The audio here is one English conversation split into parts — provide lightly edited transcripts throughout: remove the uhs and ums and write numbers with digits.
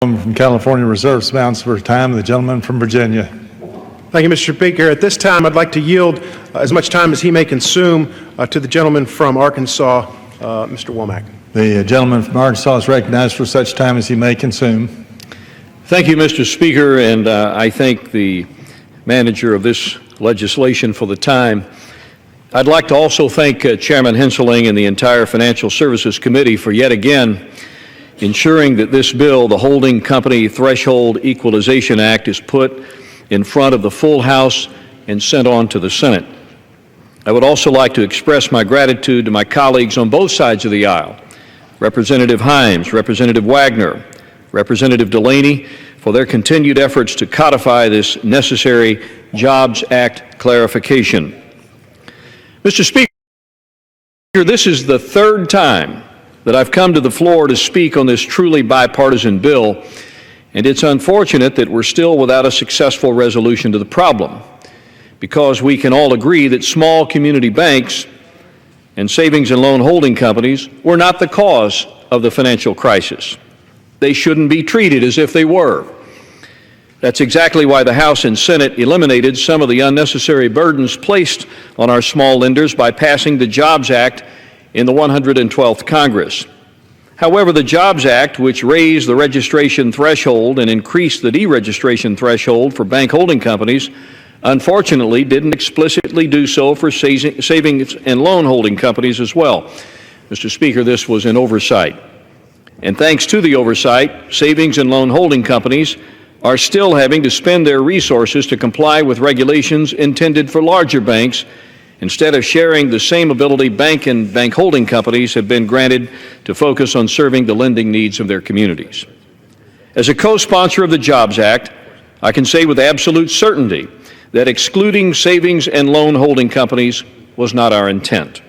From California reserves balance for time, the gentleman from Virginia. Thank you, Mr. Speaker. At this time, I'd like to yield as much time as he may consume to the gentleman from Arkansas, Mr. Womack. The gentleman from Arkansas is recognized for such time as he may consume. Thank you, Mr. Speaker, and I thank the manager of this legislation for the time. I'd like to also thank Chairman Henseling and the entire Financial Services Committee for yet again ensuring that this bill, the Holding Company Threshold Equalization Act, is put in front of the full House and sent on to the Senate. I would also like to express my gratitude to my colleagues on both sides of the aisle, Representative Himes, Representative Wagner, Representative Delaney, for their continued efforts to codify this necessary Jobs Act clarification. Mr. Speaker, this is the third time that I've come to the floor to speak on this truly bipartisan bill, and it's unfortunate that we're still without a successful resolution to the problem, because we can all agree that small community banks and savings and loan holding companies were not the cause of the financial crisis. They shouldn't be treated as if they were. That's exactly why the House and Senate eliminated some of the unnecessary burdens placed on our small lenders by passing the Jobs Act in the 112th Congress. However, the Jobs Act, which raised the registration threshold and increased the deregistration threshold for bank holding companies, unfortunately didn't explicitly do so for savings and loan holding companies as well. Mr. Speaker, this was an oversight. And thanks to the oversight, savings and loan holding companies are still having to spend their resources to comply with regulations intended for larger banks, instead of sharing the same ability bank and bank holding companies have been granted to focus on serving the lending needs of their communities. As a co-sponsor of the Jobs Act, I can say with absolute certainty that excluding savings and loan holding companies was not our intent.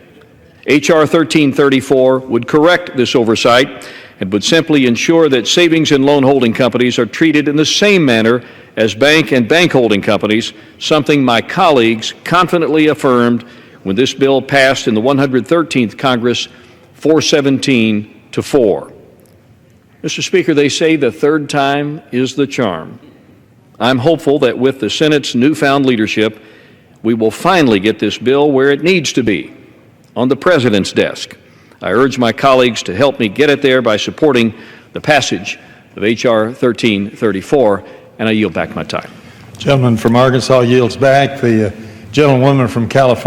H.R. 1334 would correct this oversight and would simply ensure that savings and loan holding companies are treated in the same manner as bank and bank holding companies, something my colleagues confidently affirmed when this bill passed in the 113th Congress 417-4. Mr. Speaker, they say the third time is the charm. I'm hopeful that with the Senate's newfound leadership, we will finally get this bill where it needs to be, on the President's desk. I urge my colleagues to help me get it there by supporting the passage of H.R. 1334, and I yield back my time. Gentleman from Arkansas yields back. The gentlewoman from California.